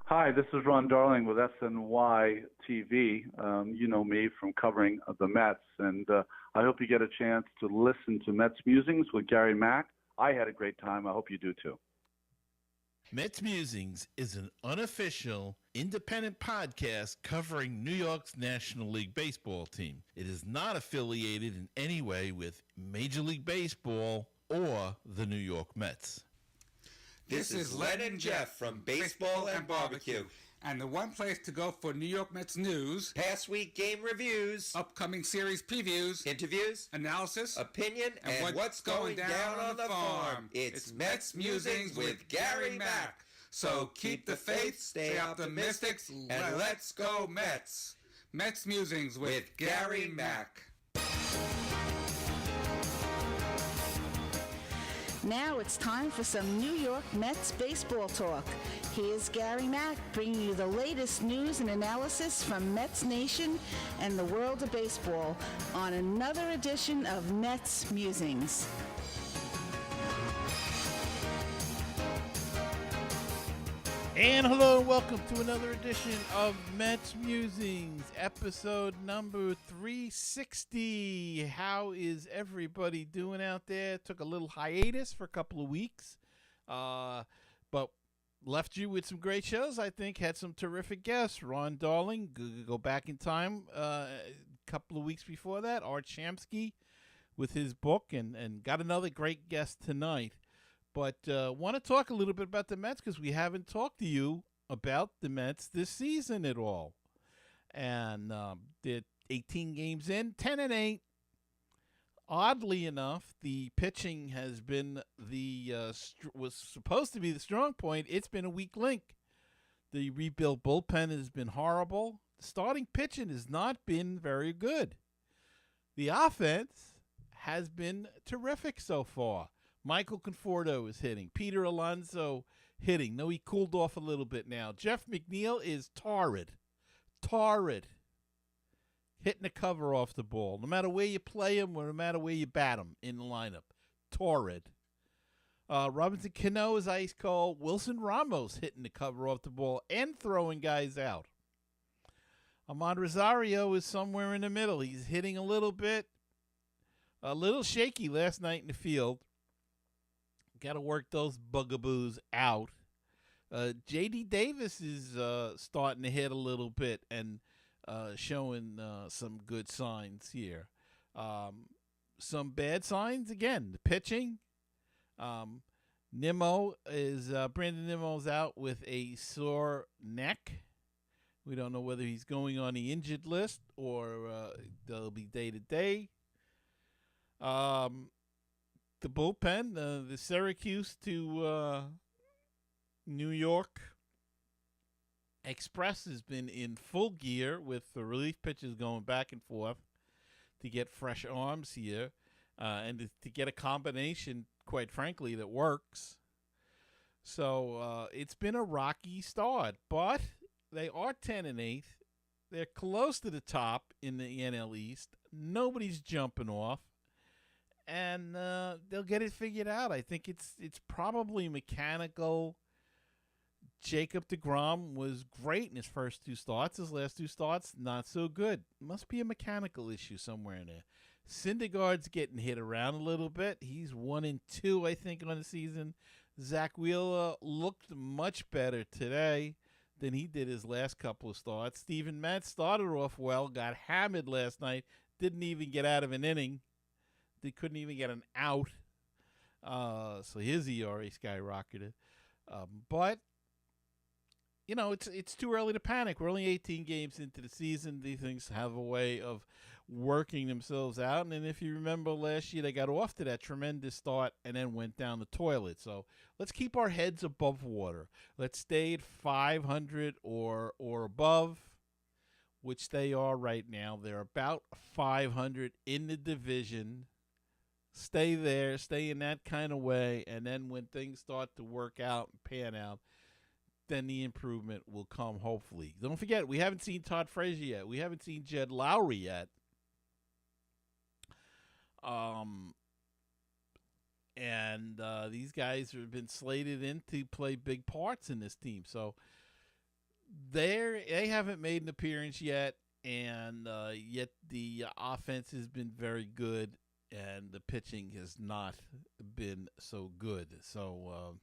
Hi, this is Ron Darling with SNY TV. You know me from covering the Mets, and I hope you get a chance to listen to Mets Musings with Gary Mack. I had a great time. I hope you do too. Mets Musings is an unofficial, independent podcast covering New York's National League Baseball team. It is not affiliated in any way with Major League Baseball or the New York Mets. This is Len and Jeff from Baseball and Barbecue. And the one place to go for New York Mets news, Past week game reviews, upcoming series previews, interviews, analysis, opinion, and what's going down on the farm. It's Mets Musings with Gary Mack. So keep the faith, stay optimistic, and let's go Mets. Mets Musings with Gary Mack. Now it's time for some New York Mets baseball talk. Here's Gary Mack bringing you the latest news and analysis from Mets Nation and the world of baseball on another edition of Mets Musings. And hello and welcome to another edition of Mets Musings, episode number 360. How is everybody doing out there? Took a little hiatus for a couple of weeks, but left you with some great shows, I think. Had some terrific guests. Ron Darling, go back in time a couple of weeks before that. Art Shamsky with his book, and got another great guest tonight. But want to talk a little bit about the Mets because we haven't talked to you about the Mets this season at all. And they're 18 games in, 10-8. Oddly enough, the pitching has been was supposed to be the strong point. It's been a weak link. The rebuilt bullpen has been horrible. The starting pitching has not been very good. The offense has been terrific so far. Michael Conforto is hitting. Peter Alonso hitting. No, he cooled off a little bit now. Jeff McNeil is torrid. Hitting the cover off the ball. No matter where you play him or no matter where you bat him in the lineup. Torrid. Robinson Cano is ice cold. Wilson Ramos hitting the cover off the ball and throwing guys out. Ahmad Rosario is somewhere in the middle. He's hitting a little bit. A little shaky last night in the field. Got to work those bugaboos out. J.D. Davis is starting to hit a little bit and showing some good signs here. Some bad signs, again, the pitching. Brandon Nimmo's out with a sore neck. We don't know whether he's going on the injured list or they'll be day-to-day. The bullpen, the Syracuse to New York Express has been in full gear with the relief pitchers going back and forth to get fresh arms here and to get a combination, quite frankly, that works. So it's been a rocky start, but they are 10-8. They're close to the top in the NL East. Nobody's jumping off. And they'll get it figured out. I think it's probably mechanical. Jacob deGrom was great in his first two starts. His last two starts, not so good. Must be a mechanical issue somewhere in there. Syndergaard's getting hit around a little bit. He's 1-2, I think, on the season. Zach Wheeler looked much better today than he did his last couple of starts. Steven Matz started off well, got hammered last night, didn't even get out of an inning. They couldn't even get an out. So his ERA skyrocketed. But, you know, it's too early to panic. We're only 18 games into the season. These things have a way of working themselves out. And if you remember last year, they got off to that tremendous start and then went down the toilet. So let's keep our heads above water. Let's stay at 500 or above, which they are right now. They're about 500 in the division. Stay there, stay in that kind of way, and then when things start to work out and pan out, then the improvement will come, hopefully. Don't forget, we haven't seen Todd Frazier yet. We haven't seen Jed Lowry yet. And these guys have been slated in to play big parts in this team. So They haven't made an appearance yet, and yet the offense has been very good, and the pitching has not been so good. So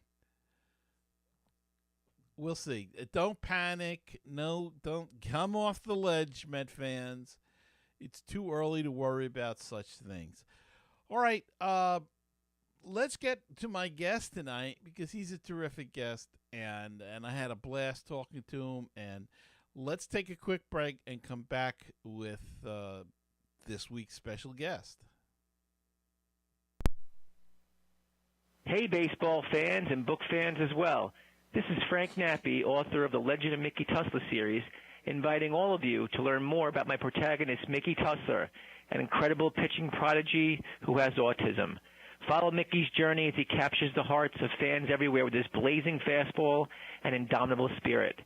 we'll see. Don't panic. No, don't come off the ledge, Met fans. It's too early to worry about such things. All right, let's get to my guest tonight because he's a terrific guest, and I had a blast talking to him. And let's take a quick break and come back with this week's special guest. Hey, baseball fans and book fans as well. This is Frank Nappi, author of the Legend of Mickey Tussler series, inviting all of you to learn more about my protagonist, Mickey Tussler, an incredible pitching prodigy who has autism. Follow Mickey's journey as he captures the hearts of fans everywhere with his blazing fastball and indomitable spirit.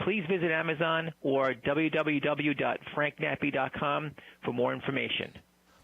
Please visit Amazon or www.franknappy.com for more information.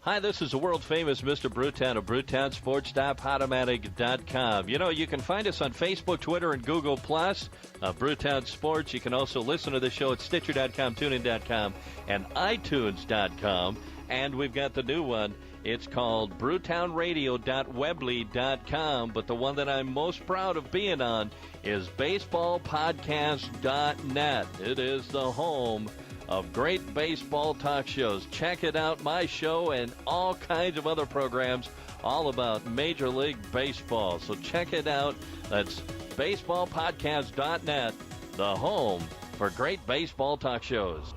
Hi, this is the world-famous Mr. Brewtown of BrewtownSports.podomatic.com. You know, you can find us on Facebook, Twitter, and Google+. Brewtown Sports. You can also listen to the show at Stitcher.com, TuneIn.com, and iTunes.com. And we've got the new one. It's called BrewtownRadio.weebly.com. But the one that I'm most proud of being on is BaseballPodcast.net. It is the home of great baseball talk shows. Check it out, my show and all kinds of other programs all about Major League Baseball. So check it out. That's baseballpodcast.net, the home for great baseball talk shows.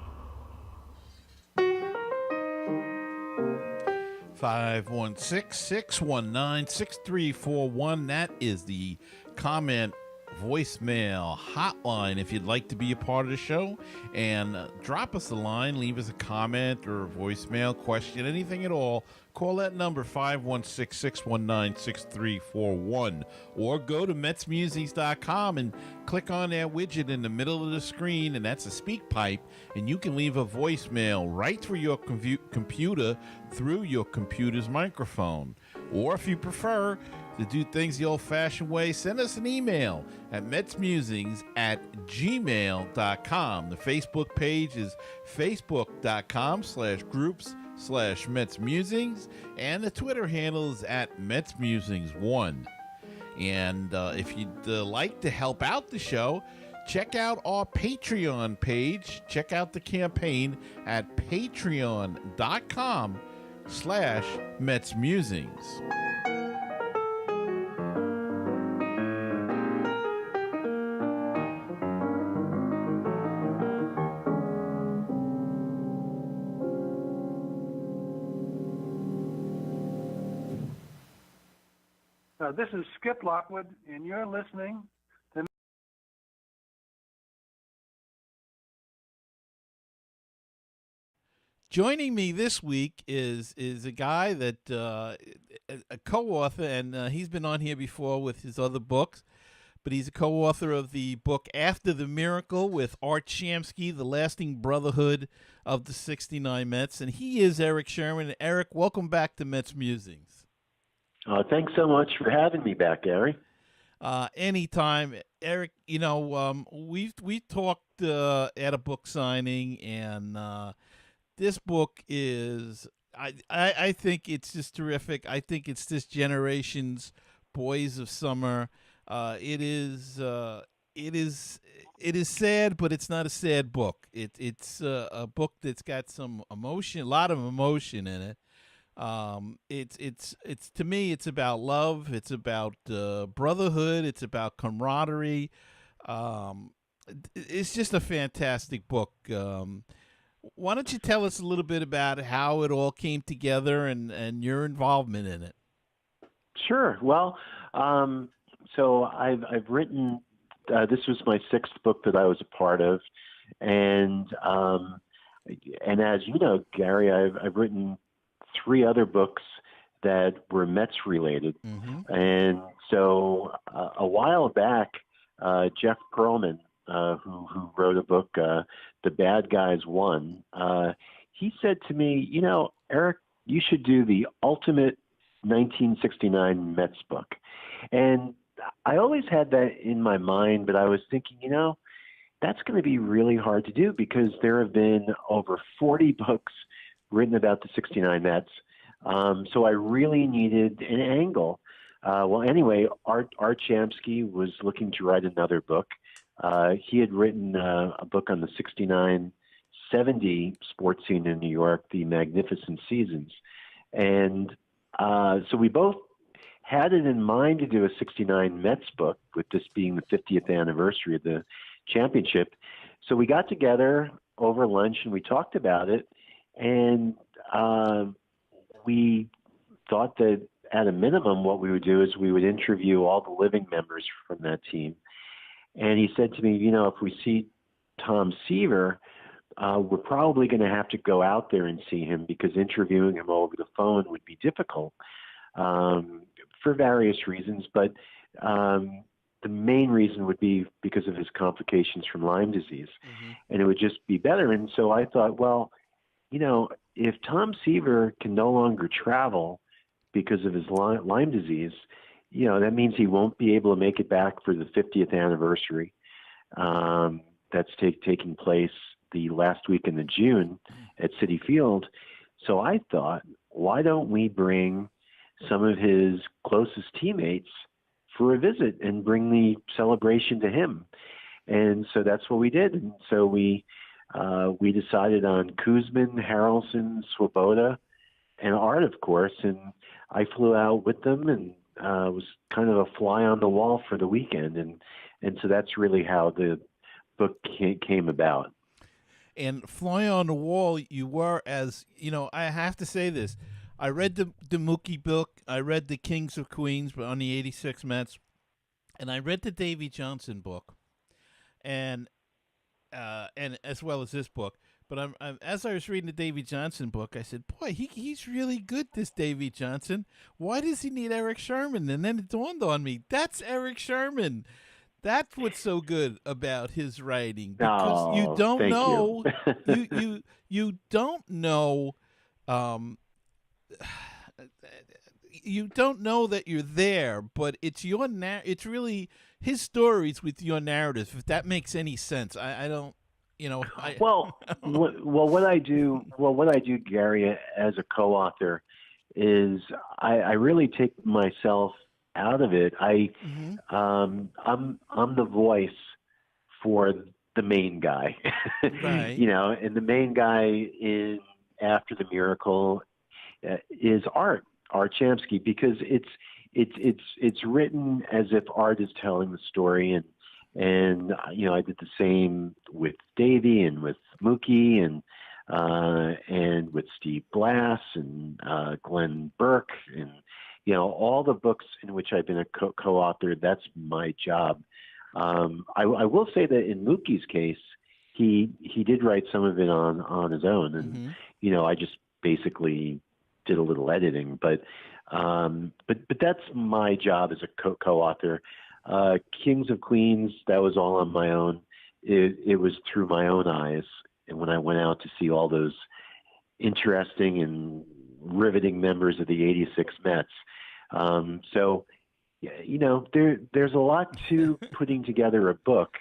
516-619-6341. That is the comment voicemail hotline if you'd like to be a part of the show, and drop us a line, leave us a comment or a voicemail question, anything at all. Call that number 516-619-6341, or go to MetsMusings.com and click on that widget in the middle of the screen, and that's a speak pipe, and you can leave a voicemail right through your computer through your computer's microphone. Or if you prefer to do things the old-fashioned way, send us an email at metsmusings@gmail.com. The Facebook page is facebook.com/groups/MetsMusings, and the Twitter handle is at MetsMusings1. And if you'd like to help out the show, check out our Patreon page. Check out the campaign at patreon.com/MetsMusings. This is Skip Lockwood, and you're listening to... Joining me this week is a guy that a co-author, and he's been on here before with his other books, but he's a co-author of the book After the Miracle with Art Shamsky, The Lasting Brotherhood of the 69 Mets, and he is Erik Sherman. Erik, welcome back to Mets Musings. Thanks so much for having me back, Gary. Anytime, Erik. You know, we've talked at a book signing, and this book is, I think it's just terrific. I think it's this generation's Boys of Summer. It is sad, but it's not a sad book. It's a book that's got some emotion, a lot of emotion in it. It's to me, it's about love. It's about brotherhood. It's about camaraderie. It's just a fantastic book. Why don't you tell us a little bit about how it all came together and your involvement in it? Sure. Well, so I've written. This was my sixth book that I was a part of, and as you know, Gary, I've written 3 other books that were Mets related. Mm-hmm. And so a while back, Jeff Pearlman, who wrote a book, The Bad Guys Won, he said to me, you know, Erik, you should do the ultimate 1969 Mets book. And I always had that in my mind, but I was thinking, you know, that's going to be really hard to do because there have been over 40 books written about the 69 Mets. So I really needed an angle. Well, anyway, Art Shamsky was looking to write another book. He had written a book on the 69-70 sports scene in New York, The Magnificent Seasons. And so we both had it in mind to do a 69 Mets book, with this being the 50th anniversary of the championship. So we got together over lunch and we talked about it. And we thought that at a minimum, what we would do is we would interview all the living members from that team. And he said to me, if we see Tom Seaver, we're probably going to have to go out there and see him because interviewing him over the phone would be difficult for various reasons. But the main reason would be because of his complications from Lyme disease. Mm-hmm. And it would just be better. And so I thought, well, if Tom Seaver can no longer travel because of his Lyme disease, that means he won't be able to make it back for the 50th anniversary. That's taking place the last week in June at Citi Field. So I thought, why don't we bring some of his closest teammates for a visit and bring the celebration to him? And so that's what we did. And so we decided on Kuzman, Harrelson, Swoboda, and Art, of course. And I flew out with them and was kind of a fly on the wall for the weekend. And so that's really how the book came about. And fly on the wall, you were, as I have to say this. I read the Mookie book. I read the Kings of Queens, but on the '86 Mets, and I read the Davey Johnson book, and as well as this book. But I'm as I was reading the Davey Johnson book, I said, "Boy, he's really good. This Davey Johnson. Why does he need Erik Sherman?" And then it dawned on me, that's Erik Sherman. That's what's so good about his writing, because you don't know, you don't know, you don't know that you're there, but it's your it's really his stories with your narrative. If that makes any sense, I don't, what I do, Gary, as a co-author, is I really take myself out of it. I'm the voice for the main guy, right. And the main guy in After the Miracle is Art Shamsky, because it's written as if Art is telling the story, and I did the same with Davey and with Mookie and with Steve Blass and Glenn Burke and all the books in which I've been a co-author. That's my job. I will say that in Mookie's case, he did write some of it on his own, and I just basically did a little editing. But that's my job as a co-author. Kings of Queens, that was all on my own. It was through my own eyes, and when I went out to see all those interesting and riveting members of the '86 Mets. So, there's a lot to putting together a book.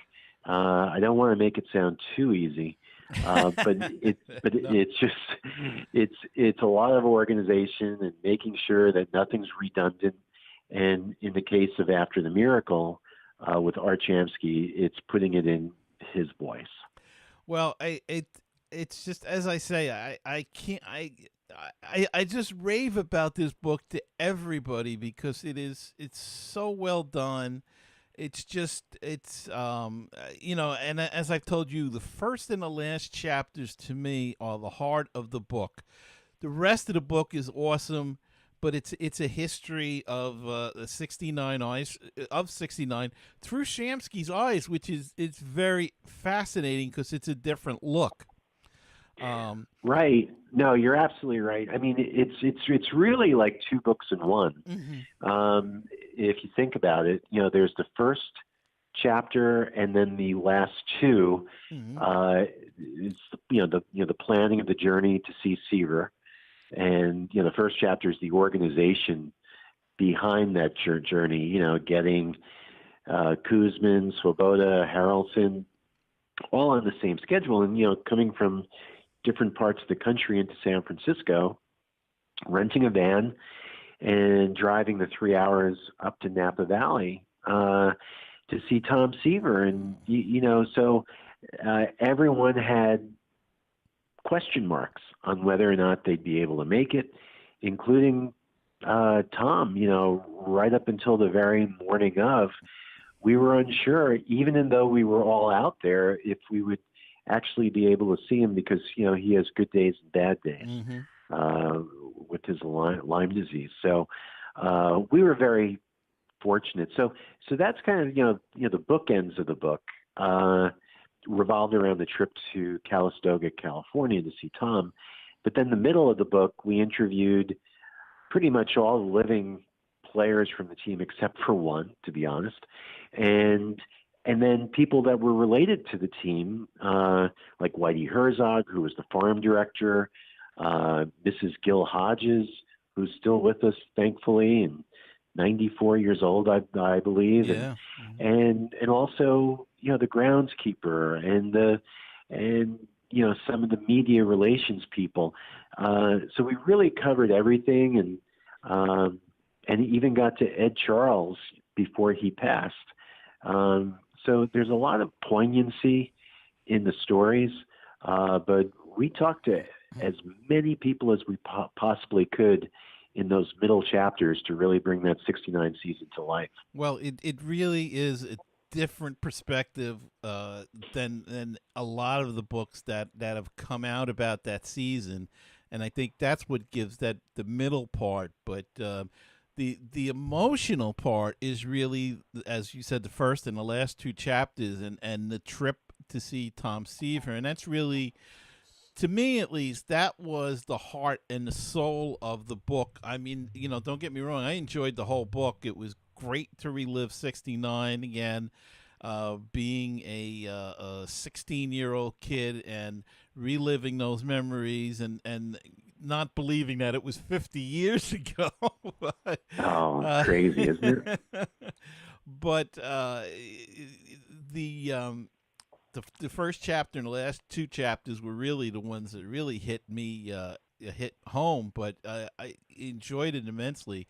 I don't want to make it sound too easy, but it's a lot of organization and making sure that nothing's redundant. And in the case of After the Miracle, with Art Shamsky, it's putting it in his voice. Well, it's just, as I say, I just rave about this book to everybody because it's so well done. It's just, and as I've told you, the first and the last chapters to me are the heart of the book. The rest of the book is awesome, but it's a history of the 69 through Shamsky's eyes, which it's very fascinating because it's a different look. Right. No, you're absolutely right. I mean, it's really like two books in one. Mm-hmm. If you think about it, there's the first chapter and then the last two. Mm-hmm. It's the planning of the journey to see Seaver, and the first chapter is the organization behind that journey. Getting Kuzman, Swoboda, Harrelson, all on the same schedule. And, coming from different parts of the country into San Francisco, renting a van and driving the 3 hours up to Napa Valley to see Tom Seaver. And, so everyone had question marks on whether or not they'd be able to make it, including Tom, right up until the very morning of. We were unsure, even though we were all out there, if we would actually be able to see him because, he has good days and bad days with his Lyme disease. So we were very fortunate. So that's kind of, the bookends of the book revolved around the trip to Calistoga, California to see Tom. But then the middle of the book, we interviewed pretty much all the living players from the team except for one, to be honest. And then people that were related to the team, like Whitey Herzog, who was the farm director, Mrs. Gil Hodges, who's still with us, thankfully, and 94 years old, I believe. Yeah. And also, the groundskeeper and some of the media relations people. So we really covered everything and even got to Ed Charles before he passed. So there's a lot of poignancy in the stories, but we talked to as many people as we possibly could in those middle chapters to really bring that 69 season to life. Well, it really is a different perspective than a lot of the books that have come out about that season, and I think that's what gives that the middle part. But the emotional part is really, as you said, the first and the last two chapters, and the trip to see Tom Seaver, and that's really, to me at least, that was the heart and the soul of the book. I mean, don't get me wrong, I enjoyed the whole book. It was great to relive 69 again, being a 16-year-old kid and reliving those memories and not believing that it was 50 years ago. Crazy, isn't it? But the first chapter and the last two chapters were really the ones that really hit me, hit home. But I enjoyed it immensely.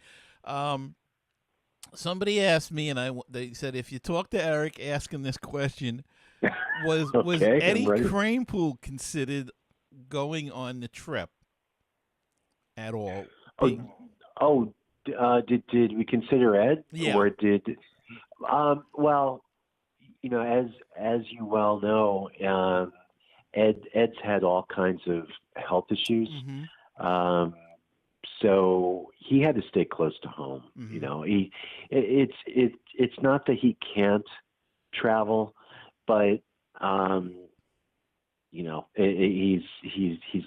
Somebody asked me, and they said, if you talk to Erik, ask him this question: was Eddie Kranepool considered going on the trip at all? Did we consider Ed? Yeah. Or did? Well, as you well know, Ed's had all kinds of health issues. Mm-hmm. So he had to stay close to home. Mm-hmm. It's not that he can't travel, but he's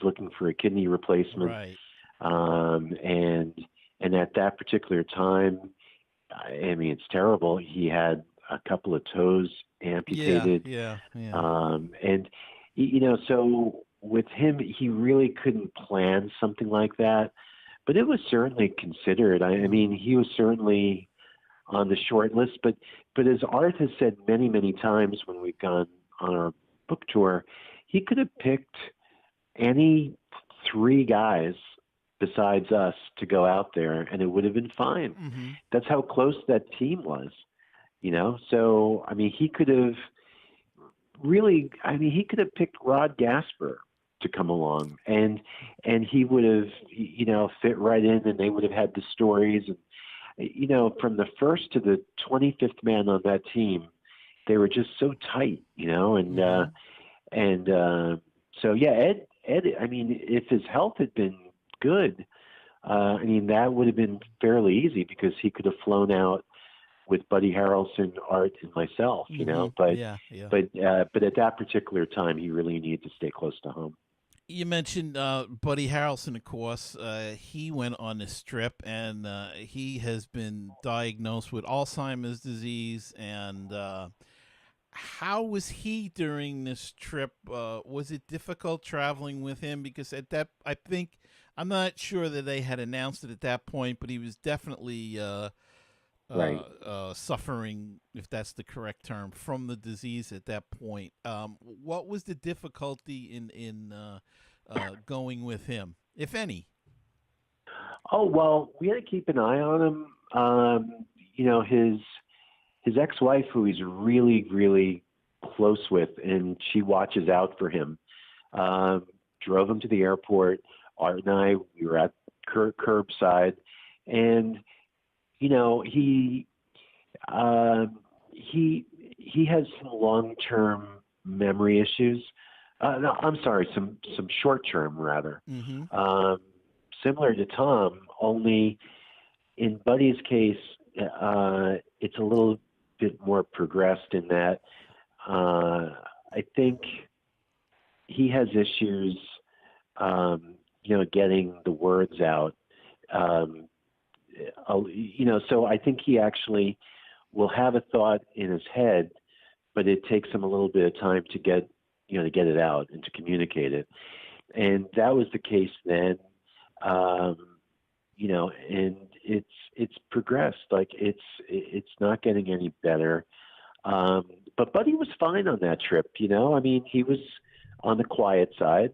looking for a kidney replacement. Right. And at that particular time, I mean, it's terrible. He had a couple of toes amputated. Yeah. And so with him, he really couldn't plan something like that. But it was certainly considered. I mean, he was certainly on the short list. But as Art has said many, many times when we've gone on our book tour, he could have picked any three guys besides us to go out there, and it would have been fine. Mm-hmm. That's how close that team was, So, I mean, he could have picked Rod Gasper to come along, and he would have, fit right in, and they would have had the stories. And, from the first to the 25th man on that team, they were just so tight, and so, yeah, Ed, I mean, if his health had been good, I mean, that would have been fairly easy because he could have flown out with Buddy Harrelson, Art, and myself, but at that particular time, he really needed to stay close to home. You mentioned Buddy Harrelson, of course. He went on this trip, and he has been diagnosed with Alzheimer's disease. And how was he during this trip? Was it difficult traveling with him? Because I'm not sure that they had announced it at that point, but he was definitely Right. suffering, if that's the correct term, from the disease at that point. What was the difficulty in going with him, if any? Oh, well, we had to keep an eye on him. His ex-wife, who he's really, really close with, and she watches out for him, drove him to the airport. Art and I, we were at curbside, and he has some long-term memory issues. No, I'm sorry, some short-term rather. Mm-hmm. Similar to Tom, only in Buddy's case, it's a little bit more progressed in that I think he has issues, getting the words out. So I think he actually will have a thought in his head, but it takes him a little bit of time to get it out and to communicate it. And that was the case then. And it's progressed. Like it's not getting any better. But Buddy was fine on that trip. He was on the quiet side,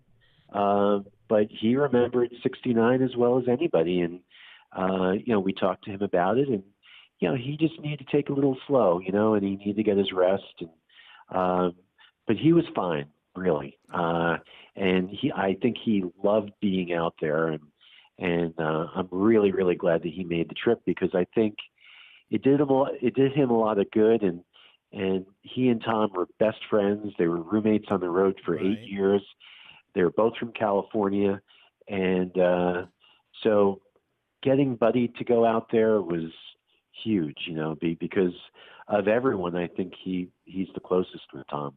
but he remembered '69 as well as anybody. And we talked to him about it, and he just needed to take a little slow, and he needed to get his rest. And but he was fine, really. And I think he loved being out there, and I'm really, really glad that he made the trip, because I think it did him a lot of good. And he and Tom were best friends. They were roommates on the road for 8 years. They were both from California, and so getting Buddy to go out there was huge, because of everyone. I think he's the closest with Tom.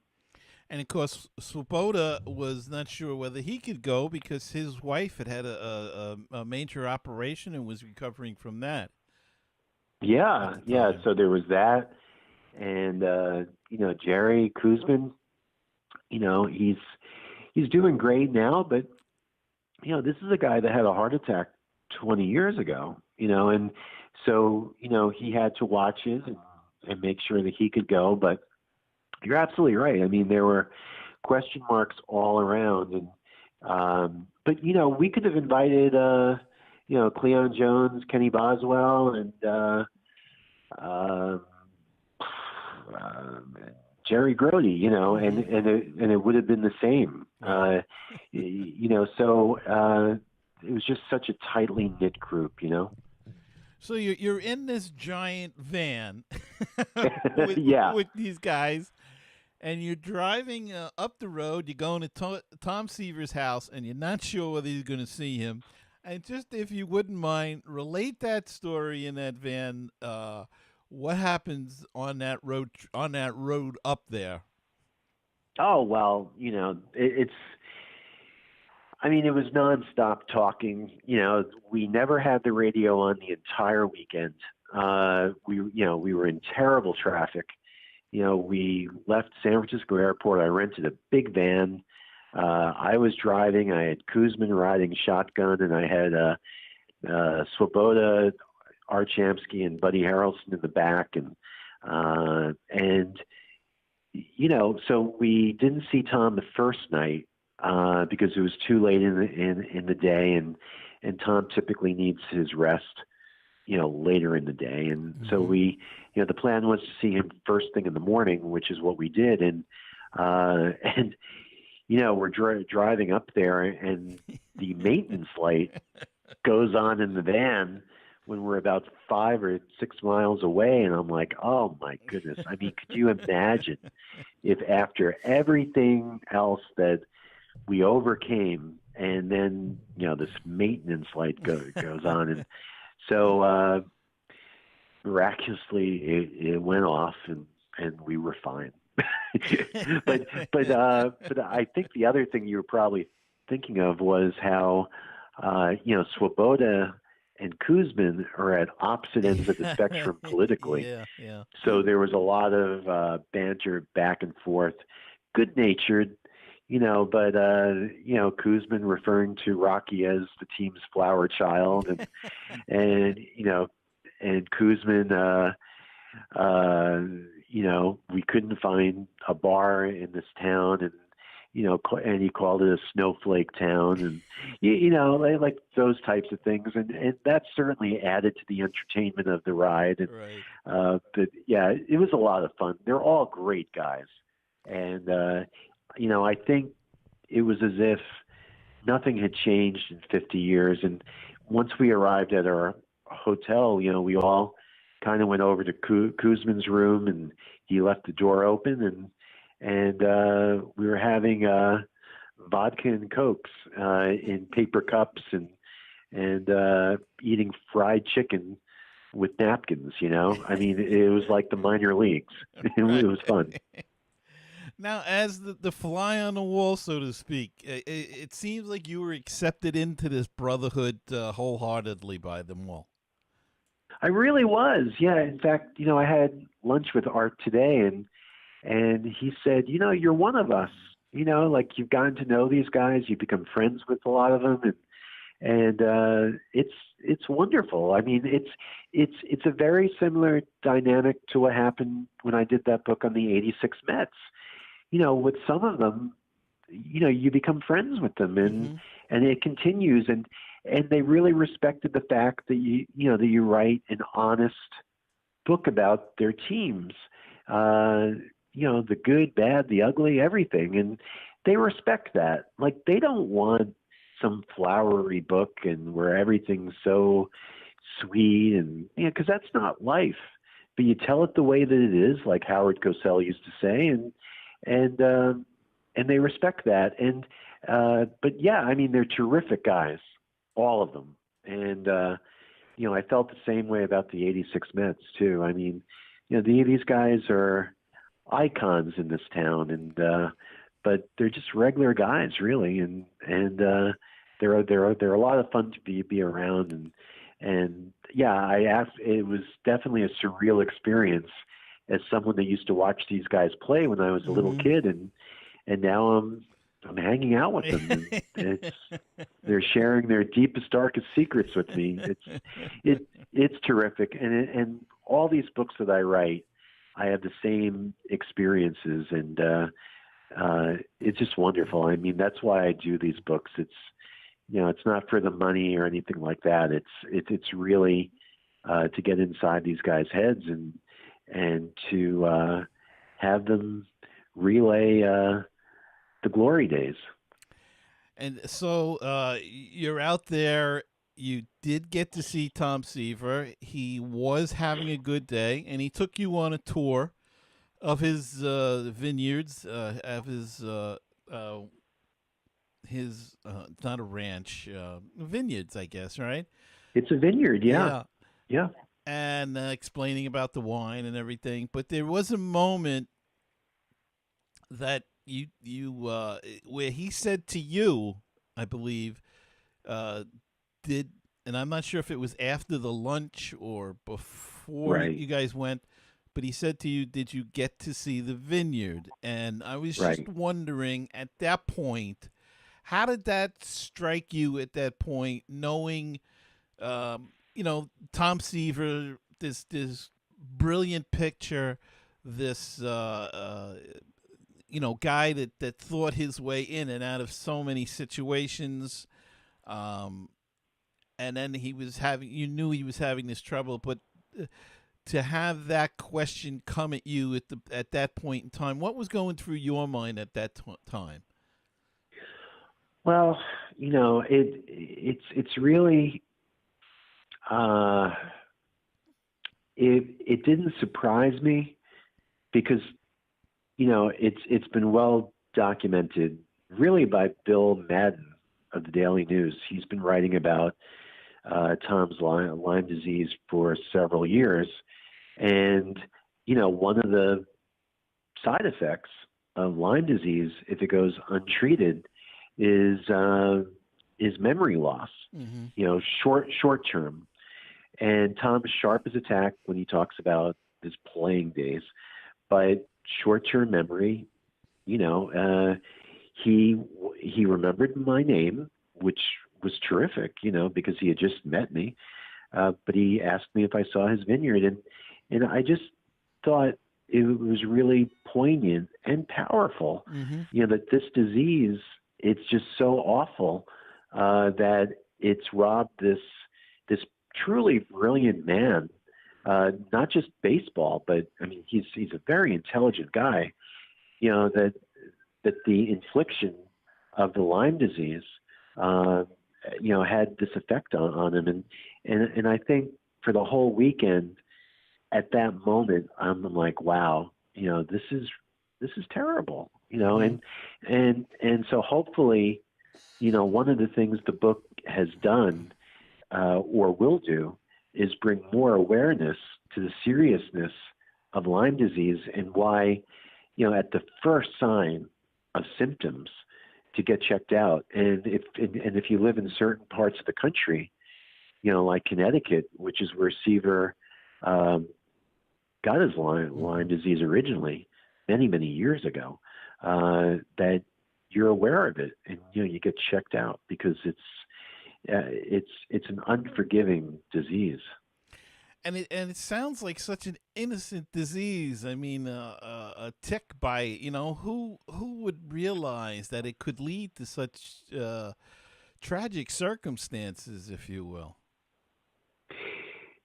And of course, Swoboda was not sure whether he could go because his wife had a major operation and was recovering from that. Yeah. So there was that, and Jerry Kuzman, he's doing great now, but this is a guy that had a heart attack 20 years ago, and so he had to watch it and make sure that he could go. But you're absolutely right. I mean, there were question marks all around, and but we could have invited Cleon Jones, Kenny Boswell, and Jerry Grody, and it would have been the same. So it was just such a tightly knit group, So you're in this giant van with these guys, and you're driving up the road. You're going to Tom Seaver's house, and you're not sure whether you're going to see him. And just if you wouldn't mind, relate that story in that van. What happens on that road up there? Oh, well, it was nonstop talking. We never had the radio on the entire weekend. We were in terrible traffic. We left San Francisco Airport. I rented a big van. I was driving. I had Kuzman riding shotgun, and I had Swoboda, Art Shamsky, and Buddy Harrelson in the back, and so we didn't see Tom the first night because it was too late in the day, and Tom typically needs his rest, later in the day, and so we, the plan was to see him first thing in the morning, which is what we did, and we're driving up there, and the maintenance light goes on in the van when we're about 5 or 6 miles away, and I'm like, oh my goodness. I mean, could you imagine if after everything else that we overcame, and then this maintenance light goes on, and so miraculously it went off, and we were fine. but I think the other thing you were probably thinking of was how Swoboda and Kuzman are at opposite ends of the spectrum politically. Yeah. So there was a lot of banter back and forth, good-natured, but Kuzman referring to Rocky as the team's flower child, and Kuzman, we couldn't find a bar in this town, and and he called it a snowflake town, and like those types of things, and that certainly added to the entertainment of the ride. And, right. but yeah, it was a lot of fun. They're all great guys, and I think it was as if nothing had changed in 50 years. And once we arrived at our hotel, we all kind of went over to Kuzman's room, and he left the door open, and we were having vodka and cokes in paper cups, and eating fried chicken with napkins. I mean, it was like the minor leagues. It was fun. Now, as the fly on the wall, so to speak, it seems like you were accepted into this brotherhood wholeheartedly by them all. I really was. Yeah. In fact, I had lunch with Art today, and he said, you're one of us. Like, you've gotten to know these guys, you become friends with a lot of them, and it's wonderful. I mean, it's a very similar dynamic to what happened when I did that book on the '86 Mets. With some of them, you become friends with them, and it continues, and they really respected the fact that you write an honest book about their teams. The good, bad, the ugly, everything. And they respect that. Like, they don't want some flowery book and where everything's so sweet, and because that's not life. But you tell it the way that it is, like Howard Cosell used to say, and they respect that. And but yeah, I mean, they're terrific guys, all of them. And I felt the same way about the '86 Mets too. I mean, these guys are icons in this town, and but they're just regular guys, really, and they're a lot of fun to be around, and yeah, it was definitely a surreal experience as someone that used to watch these guys play when I was a little kid, and now I'm hanging out with them. And they're sharing their deepest, darkest secrets with me. It's terrific, and all these books that I write, I have the same experiences, and it's just wonderful. I mean, that's why I do these books. It's not for the money or anything like that. It's really to get inside these guys' heads and to have them relay the glory days. And so you're out there. You did get to see Tom Seaver. He was having a good day, and he took you on a tour of his vineyards, of his not a ranch, vineyards, I guess, right? It's a vineyard, yeah. And explaining about the wine and everything. But there was a moment that you where he said to you, I believe, and I'm not sure if it was after the lunch or before you guys went, but he said to you, did you get to see the vineyard? And I was just wondering, at that point, how did that strike you at that point, knowing, Tom Seaver, this brilliant picture, this, guy that thought his way in and out of so many situations, and then you knew he was having this trouble, but to have that question come at you at that point in time, what was going through your mind at that time? Well, it's really it didn't surprise me because it's been well documented, really, by Bill Madden of the Daily News. He's been writing about Tom's Lyme disease for several years, and one of the side effects of Lyme disease, if it goes untreated, is memory loss. Short term. And Tom's sharp as a tack when he talks about his playing days, but short-term memory, he remembered my name, which was terrific, because he had just met me. but he asked me if I saw his vineyard, and I just thought it was really poignant and powerful. That this disease, it's just so awful that it's robbed this truly brilliant man, not just baseball, but I mean he's a very intelligent guy. That the infliction of the Lyme disease, had this effect on him, and I think for the whole weekend, at that moment, I'm like, wow, this is terrible, and so hopefully, one of the things the book has done, or will do, is bring more awareness to the seriousness of Lyme disease and why, at the first sign of symptoms, to get checked out. And if you live in certain parts of the country, like Connecticut, which is where Seaver got his Lyme disease originally, many years ago, that you're aware of it and you get checked out because it's an unforgiving disease. And it sounds like such an innocent disease. I mean, a tick bite. Who would realize that it could lead to such tragic circumstances, if you will?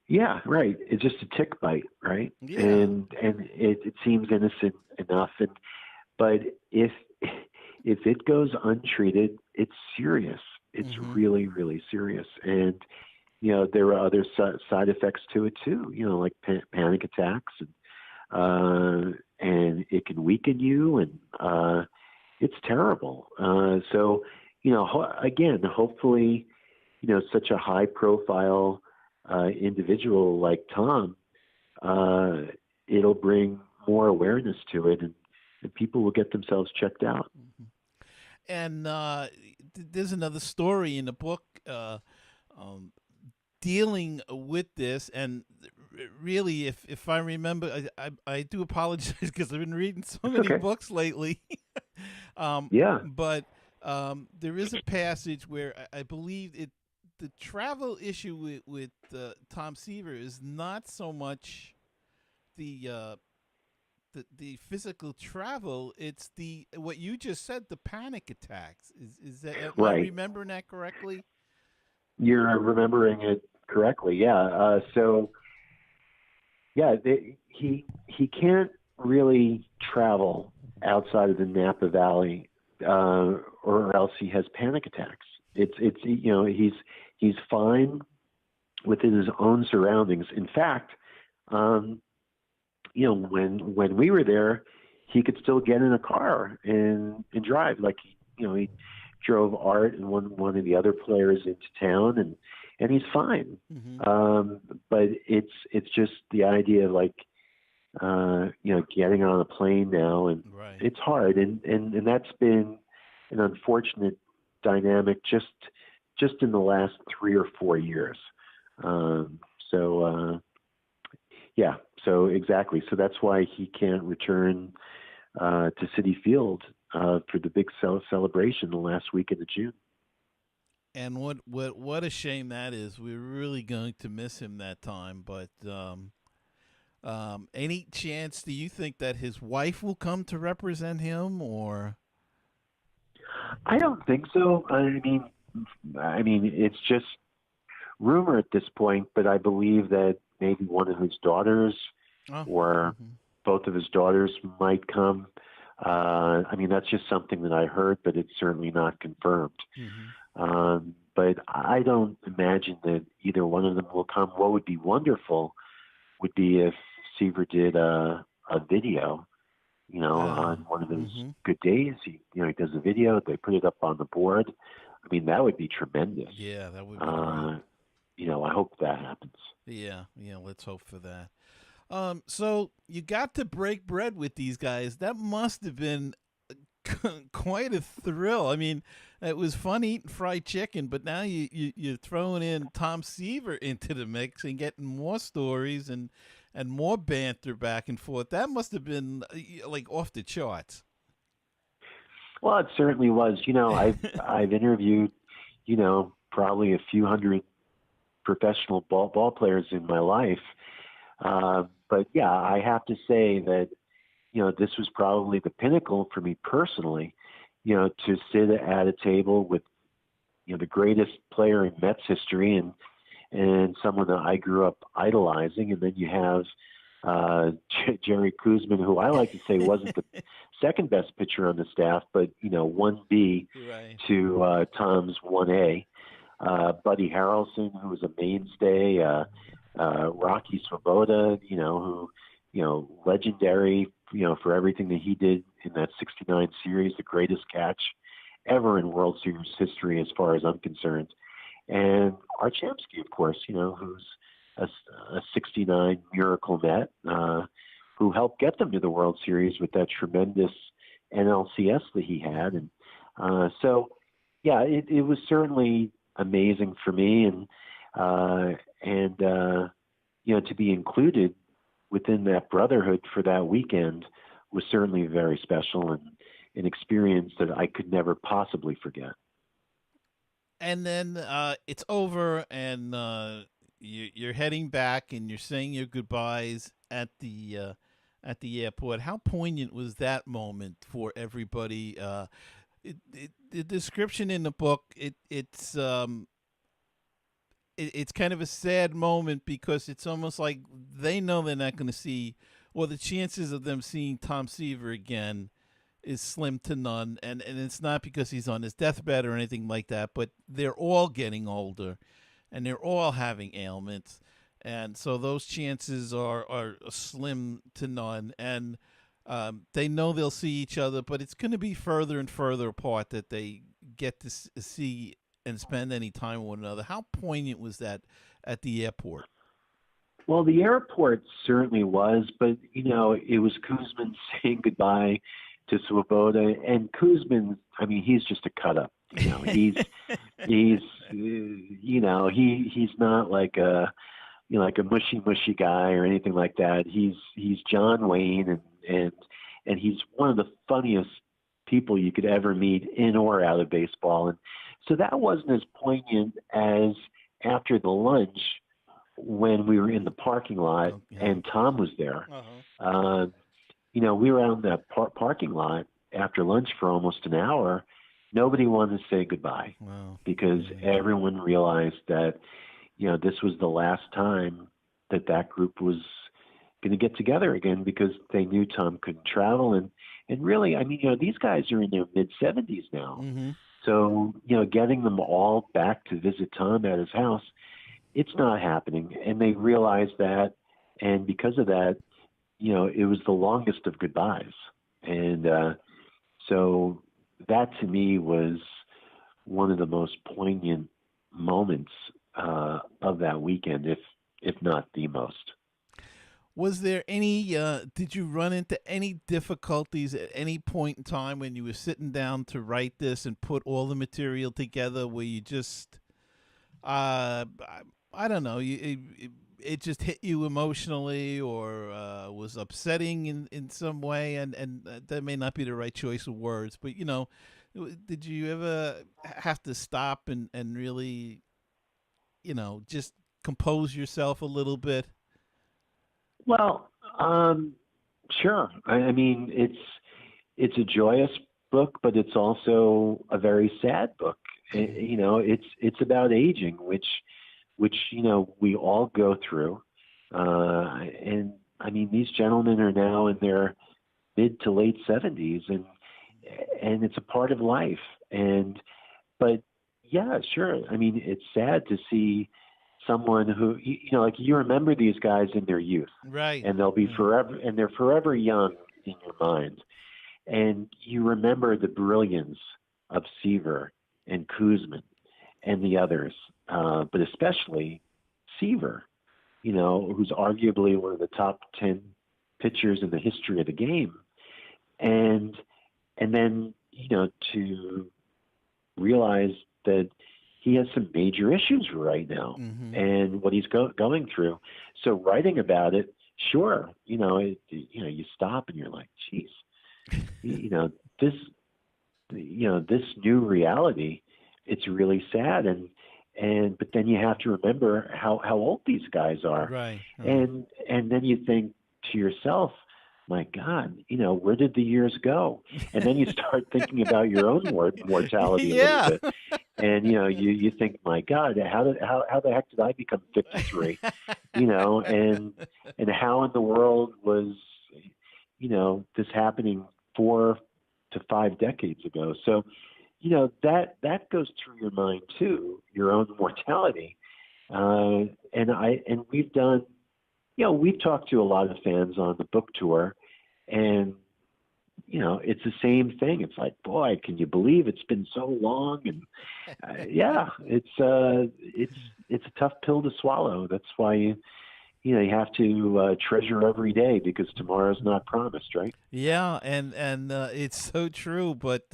Yeah, right. It's just a tick bite, right? Yeah. And it seems innocent enough, but if it goes untreated, it's serious. It's really, really serious. And there are other side effects to it too. Like panic attacks, and it can weaken you, and it's terrible. So again, hopefully, such a high-profile individual like Tom, it'll bring more awareness to it, and people will get themselves checked out. And there's another story in the book dealing with this, and really, if I remember, I do apologize because I've been reading so many books lately. But there is a passage where I believe the travel issue with Tom Seaver is not so much the physical travel; it's what you just said, the panic attacks. Is that am I remembering that correctly? You're remembering it correctly, yeah. He can't really travel outside of the Napa Valley, or else he has panic attacks. He's fine within his own surroundings. In fact, when we were there, he could still get in a car and drive. Like he drove Art and one of the other players into town, and he's fine. But it's just the idea of getting on a plane now, and it's hard, and that's been an unfortunate dynamic just in the last 3 or 4 years. So exactly. So that's why he can't return to Citi Field for the big celebration the last weekend of June. And what a shame that is. We're really going to miss him that time. But any chance do you think that his wife will come to represent him, or? I don't think so. I mean, it's just rumor at this point, but I believe that maybe one of his daughters or both of his daughters might come. That's just something that I heard, but it's certainly not confirmed. But I don't imagine that either one of them will come. What would be wonderful would be if Seaver did a video, on one of his good days. He does a video. They put it up on the board. I mean, that would be tremendous. Yeah, that would be great. I hope that happens. Yeah, let's hope for that. So you got to break bread with these guys. That must have been quite a thrill. I mean, it was fun eating fried chicken, but now you're throwing in Tom Seaver into the mix and getting more stories and more banter back and forth. That must have been like off the charts. Well, it certainly was. I've interviewed, probably a few hundred professional ball players in my life. But yeah, I have to say that, this was probably the pinnacle for me personally, to sit at a table with, the greatest player in Mets history and someone that I grew up idolizing. And then you have Jerry Koosman, who I like to say wasn't the second best pitcher on the staff, but 1B Right. to Tom's 1A. Buddy Harrelson, who was a mainstay, Rocky Swoboda, who, legendary, for everything that he did in that 69 series, the greatest catch ever in World Series history as far as I'm concerned. And Art Shamsky, of course, who's a 69 miracle Met, who helped get them to the World Series with that tremendous NLCS that he had. And so, yeah, it was certainly amazing for me, and to be included within that brotherhood for that weekend was certainly very special and an experience that I could never possibly forget. And then it's over, and you're heading back, and you're saying your goodbyes at the airport. How poignant was that moment for everybody? The description in the book, it's kind of a sad moment, because it's almost like they know they're not going to see, or the chances of them seeing Tom Seaver again is slim to none. And it's not because he's on his deathbed or anything like that, but they're all getting older, and they're all having ailments. And so those chances are slim to none. And they know they'll see each other, but it's going to be further and further apart that they get to see and spend any time with one another. How poignant was that at the airport? Well, the airport certainly was, but, it was Koosman saying goodbye to Swoboda, and Koosman, I mean, he's just a cut up. He's not like a mushy guy or anything like that. He's John Wayne, and he's one of the funniest people you could ever meet in or out of baseball. And so that wasn't as poignant as after the lunch when we were in the parking lot and Tom was there. Uh-huh. We were out in that parking lot after lunch for almost an hour. Nobody wanted to say goodbye. Wow. Because everyone realized that, this was the last time that group was going to get together again, because they knew Tom couldn't travel. And really, I mean, these guys are in their mid-70s now. Mm-hmm. So, getting them all back to visit Tom at his house, it's not happening. And they realized that. And because of that, it was the longest of goodbyes. And so that to me was one of the most poignant moments of that weekend, if not the most. Was there any, did you run into any difficulties at any point in time when you were sitting down to write this and put all the material together, where you just, I don't know, it just hit you emotionally, or was upsetting in some way, and that may not be the right choice of words, but, did you ever have to stop and really, just compose yourself a little bit? Well, sure. I mean, it's a joyous book, but it's also a very sad book. It's about aging, which we all go through. And I mean, these gentlemen are now in their mid to late 70s, and it's a part of life. But yeah, sure. I mean, it's sad to see someone who, like you remember these guys in their youth, right? And they'll be forever, and they're forever young in your mind. And you remember the brilliance of Seaver and Koosman and the others, but especially Seaver, who's arguably one of the top 10 pitchers in the history of the game. And then, to realize that he has some major issues right now, and what he's going through. So writing about it, sure, you stop and you're like, geez, this new reality, it's really sad. but then you have to remember how old these guys are. Right. And then you think to yourself, my God, where did the years go? And then you start thinking about your own mortality a little bit. And you think, my God, how the heck did I become 53? And how in the world was this happening 4 to 5 decades ago? So that goes through your mind too, your own mortality. And we've done, we've talked to a lot of fans on the book tour, and it's the same thing. It's like, boy, can you believe it's been so long? And it's a tough pill to swallow. That's why you have to treasure every day, because tomorrow's not promised, right? Yeah, and it's so true. But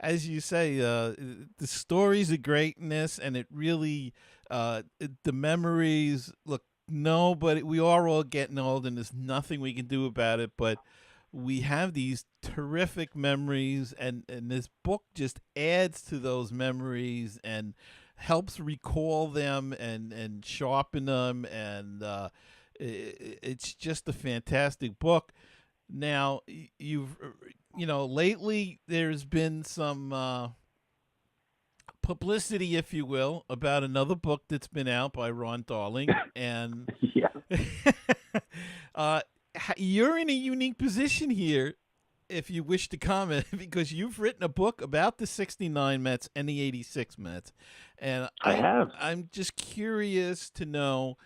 as you say, the stories of greatness, and it really, the memories. Look, no, but we are all getting old, and there's nothing we can do about it. But we have these terrific memories, and this book just adds to those memories and helps recall them and sharpen them, and it's just a fantastic book. Now, you've lately there's been some publicity, if you will, about another book that's been out by Ron Darling, and you're in a unique position here, if you wish to comment, because you've written a book about the '69 Mets and the '86 Mets, and I have. I'm just curious to know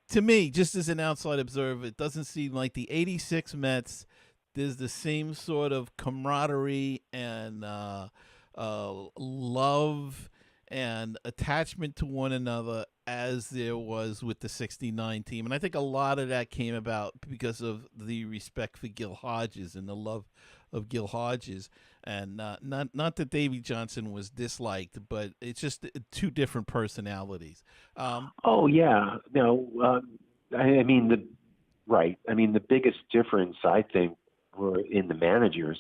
to me, just as an outside observer, it doesn't seem like the '86 Mets. There's the same sort of camaraderie and love and attachment to one another as there was with the '69 team. And I think a lot of that came about because of the respect for Gil Hodges and the love of Gil Hodges. And not that Davey Johnson was disliked, but it's just two different personalities. Oh, yeah. No, I mean, the biggest difference, I think, were in the managers.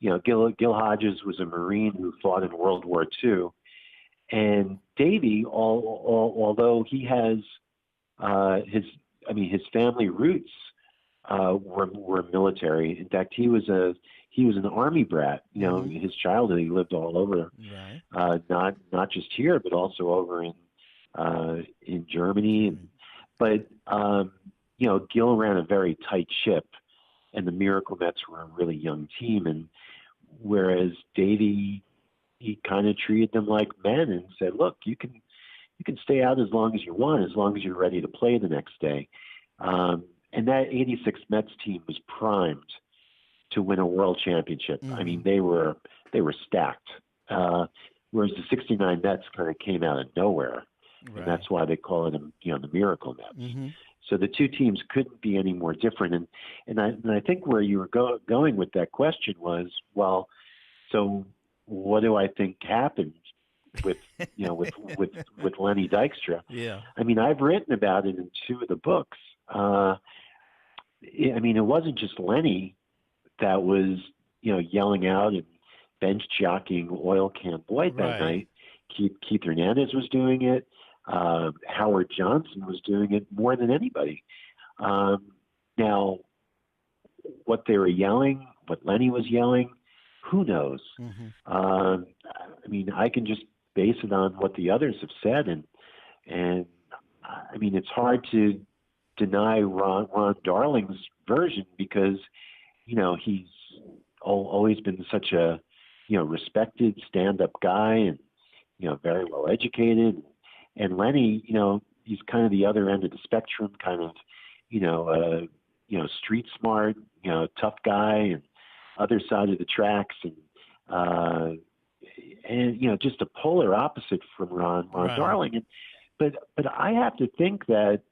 Gil Hodges was a Marine who fought in World War II. And Davey, although he has his family roots were military. In fact, he was an Army brat. His childhood, he lived all over, not just here, but also over in Germany. But Gil ran a very tight ship, and the Miracle Mets were a really young team. And whereas Davey, he kind of treated them like men and said, look, you can stay out as long as you want, as long as you're ready to play the next day. And that '86 Mets team was primed to win a world championship. I mean, they were stacked. Whereas the '69 Mets kind of came out of nowhere. Right. And that's why they call it, the Miracle Mets. So the two teams couldn't be any more different. And I think where you were going with that question was, well, so what do I think happened with with Lenny Dykstra? Yeah. I mean, I've written about it in 2 of the books. It wasn't just Lenny that was, yelling out and bench jockeying Oil Can Boyd that night. Keith Hernandez was doing it. Howard Johnson was doing it more than anybody. Now, what they were yelling, what Lenny was yelling, who knows? I can just base it on what the others have said, and it's hard to deny Ron Darling's version, because he's always been such a respected stand-up guy, and very well educated. And Lenny, he's kind of the other end of the spectrum, kind of street smart, tough guy, and other side of the tracks, and just a polar opposite from Ron Darling. But I have to think that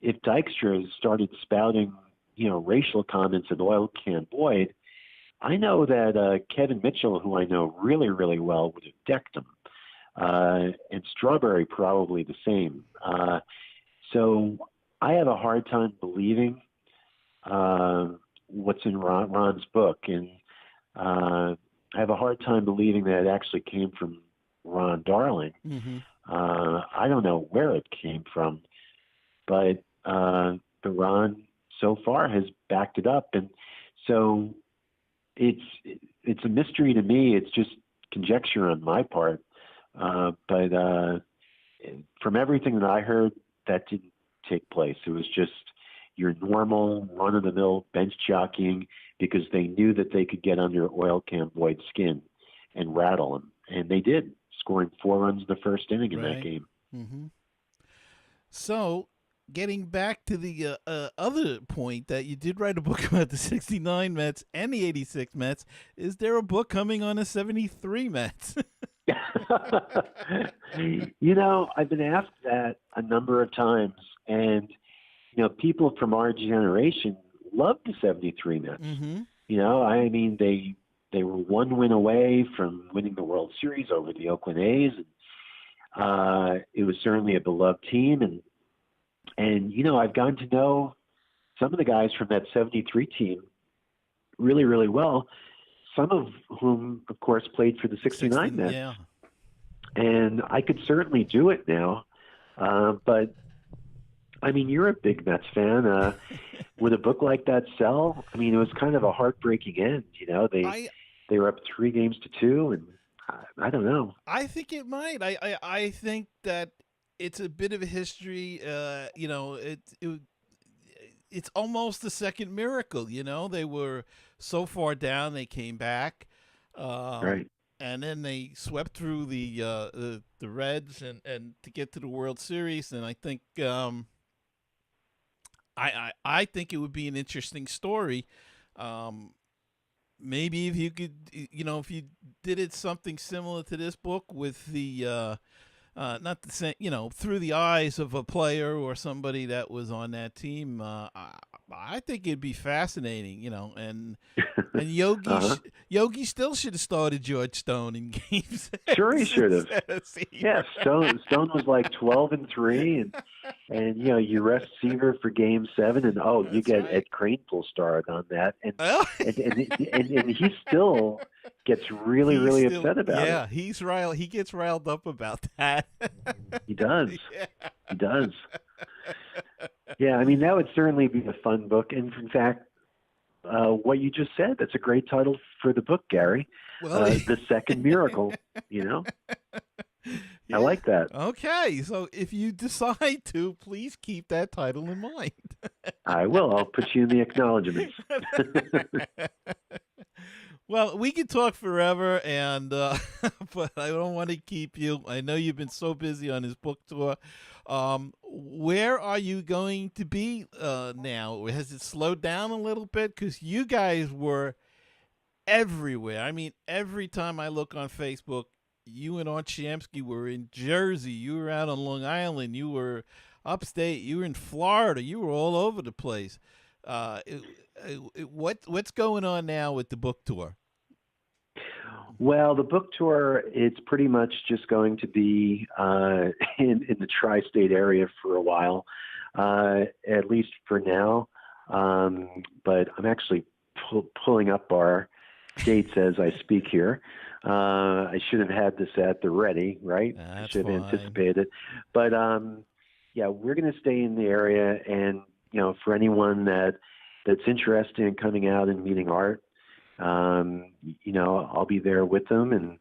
if Dykstra started spouting, racial comments at Oil Can Boyd, I know that Kevin Mitchell, who I know really, really well, would have decked him. And Strawberry probably the same. So I have a hard time believing what's in Ron's book, and I have a hard time believing that it actually came from Ron Darling. Mm-hmm. I don't know where it came from, but the Ron so far has backed it up, and so it's a mystery to me. It's just conjecture on my part, but from everything that I heard, that didn't take place. It was just your normal run-of-the-mill bench jockeying because they knew that they could get under Oil Can Boyd's skin and rattle him, and they did, scoring 4 runs in the first inning in that game. Mm-hmm. So, getting back to the other point that you did write a book about the 69 Mets and the 86 Mets, is there a book coming on the 73 Mets? I've been asked that a number of times, and people from our generation loved the 73 Mets. Mm-hmm. I mean, they were 1 win away from winning the World Series over the Oakland A's. And, it was certainly a beloved team. And I've gotten to know some of the guys from that 73 team really, really well, some of whom, of course, played for the 69 Mets. Yeah. And I could certainly do it now. But, I mean, you're a big Mets fan. Would a book like that sell? I mean, it was kind of a heartbreaking end. They were up 3-2, and I don't know. I think it might. I think that it's a bit of a history. It's almost the second miracle. They were so far down, they came back. Right. And then they swept through the Reds and to get to the World Series. And I think I think it would be an interesting story. Maybe if you could, if you did it something similar to this book with the not the same, through the eyes of a player or somebody that was on that team. I think it'd be fascinating, and Yogi Yogi still should have started George Stone in games. Sure, he should have. Yeah, Stone was like 12-3, and you rest Seaver for Game 7, and you get Ed Kranepool starred on that, and he still gets really upset about it. Yeah, he's riled. He gets riled up about that. He does. Yeah. He does. Yeah, I mean, that would certainly be a fun book. And in fact, what you just said, that's a great title for the book, Gary. Well, The Second Miracle, Yeah. I like that. Okay, so if you decide to, please keep that title in mind. I will. I'll put you in the acknowledgments. Well, we could talk forever, and but I don't want to keep you. I know you've been so busy on this book tour. Where are you going to be now? Has it slowed down a little bit? Because you guys were everywhere. I mean, every time I look on Facebook, you and Art Shamsky were in Jersey. You were out on Long Island. You were upstate. You were in Florida. You were all over the place. What's going on now with the book tour? Well, the book tour, it's pretty much just going to be in the tri-state area for a while, at least for now. But I'm actually pulling up our dates as I speak here. I should have had this at the ready, right? I should have anticipated it. But, yeah, we're going to stay in the area. And, for anyone that's interested in coming out and meeting Art, I'll be there with them, and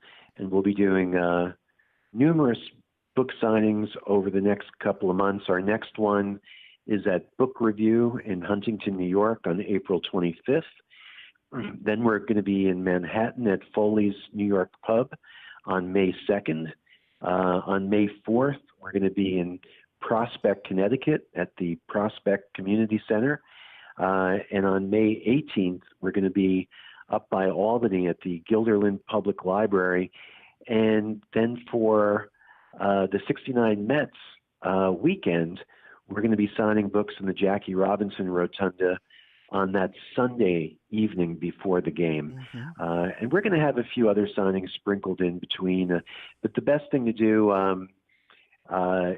we'll be doing numerous book signings over the next couple of months. Our next one is at Book Review in Huntington, New York on April 25th. Then we're going to be in Manhattan at Foley's New York Pub on May 2nd. On May 4th, we're going to be in Prospect, Connecticut at the Prospect Community Center. And on May 18th, we're going to be up by Albany at the Guilderland Public Library. And then for the 69 Mets weekend, we're going to be signing books in the Jackie Robinson Rotunda on that Sunday evening before the game. Mm-hmm. And we're going to have a few other signings sprinkled in between. But the best thing to do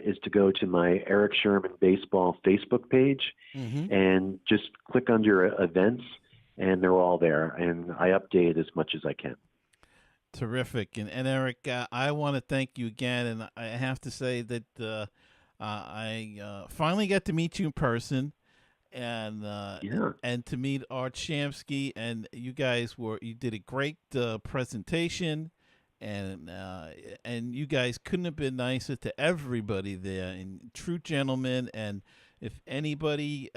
is to go to my Erik Sherman Baseball Facebook page and just click under events, and they're all there. And I update as much as I can. Terrific. And Erik, I want to thank you again. And I have to say that I finally got to meet you in person, and to meet Art Shamsky, and you did a great presentation, and you guys couldn't have been nicer to everybody there, and true gentlemen. And if anybody,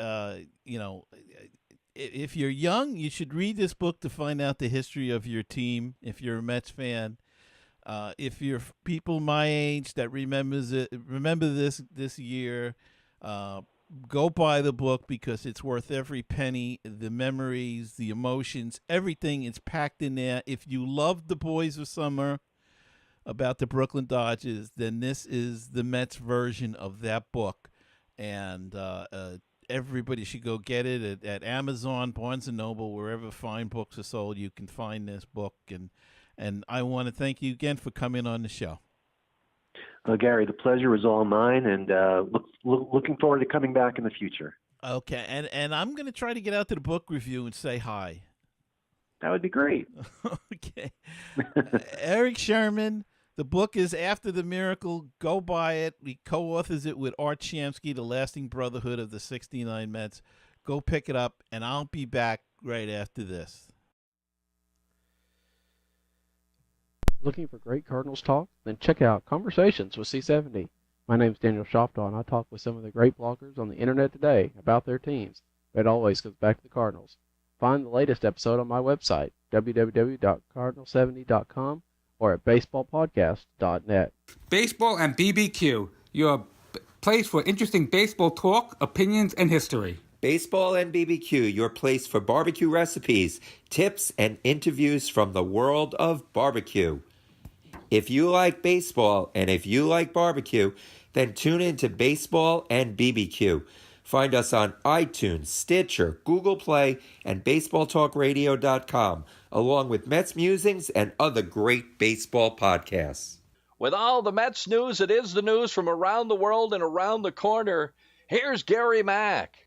if you're young, you should read this book to find out the history of your team. If you're a Mets fan, if you're people my age that remember this year, go buy the book because it's worth every penny. The memories, the emotions, everything is packed in there. If you love The Boys of Summer about the Brooklyn Dodgers, then this is the Mets version of that book, and everybody should go get it at Amazon, Barnes & Noble, wherever fine books are sold. You can find this book, and I want to thank you again for coming on the show. Well, Gary, the pleasure was all mine, and looking forward to coming back in the future. Okay, and I'm going to try to get out to the book review and say hi. That would be great. Okay. Erik Sherman, the book is After the Miracle. Go buy it. He co-authors it with Art Shamsky, The Lasting Brotherhood of the 69 Mets. Go pick it up, and I'll be back right after this. Looking for great Cardinals talk? Then check out Conversations with C70. My name's Daniel Shoptaw, and I talk with some of the great bloggers on the internet today about their teams, but it always comes back to the Cardinals. Find the latest episode on my website, www.cardinal70.com, or at baseballpodcast.net. Baseball and BBQ, your place for interesting baseball talk, opinions, and history. Baseball and BBQ, your place for barbecue recipes, tips, and interviews from the world of barbecue. If you like baseball and if you like barbecue, then tune in to Baseball and BBQ. Find us on iTunes, Stitcher, Google Play, and BaseballTalkRadio.com, along with Mets Musings and other great baseball podcasts. With all the Mets news, it is the news from around the world and around the corner. Here's Gary Mack.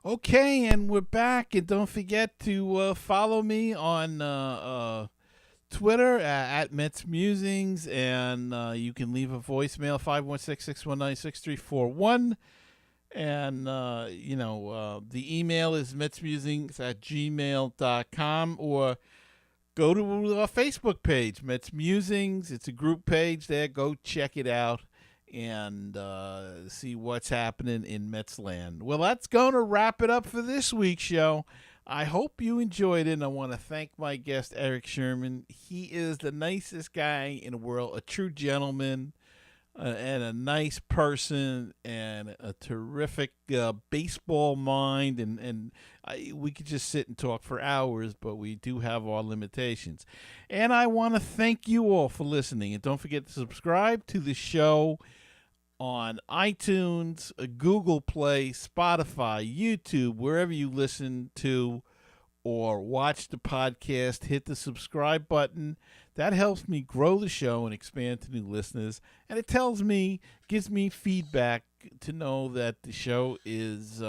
Okay, and we're back, and don't forget to follow me on Twitter at MetsMusings, and you can leave a voicemail, 516-619-6341, and the email is metsmusings@gmail.com, or go to our Facebook page, Mets Musings. It's a group page there. Go check it out and see what's happening in Metsland. Well, that's going to wrap it up for this week's show. I hope you enjoyed it, and I want to thank my guest, Erik Sherman. He is the nicest guy in the world, a true gentleman, and a nice person, and a terrific baseball mind, and we could just sit and talk for hours, but we do have our limitations. And I want to thank you all for listening, and don't forget to subscribe to the show on iTunes, Google Play, Spotify, YouTube, wherever you listen to or watch the podcast. Hit the subscribe button. That helps me grow the show and expand to new listeners. And it gives me feedback to know that the show is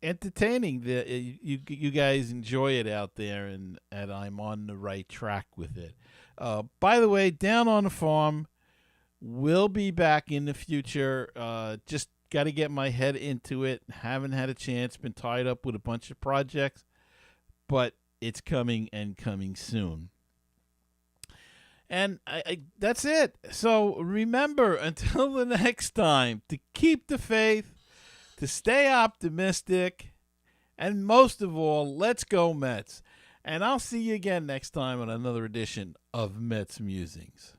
entertaining, that you guys enjoy it out there, and I'm on the right track with it. By the way, Down on the Farm will be back in the future. Just got to get my head into it. Haven't had a chance. Been tied up with a bunch of projects, but it's coming and coming soon. And that's it. So remember, until the next time, to keep the faith, to stay optimistic, and most of all, let's go Mets. And I'll see you again next time on another edition of Mets Musings.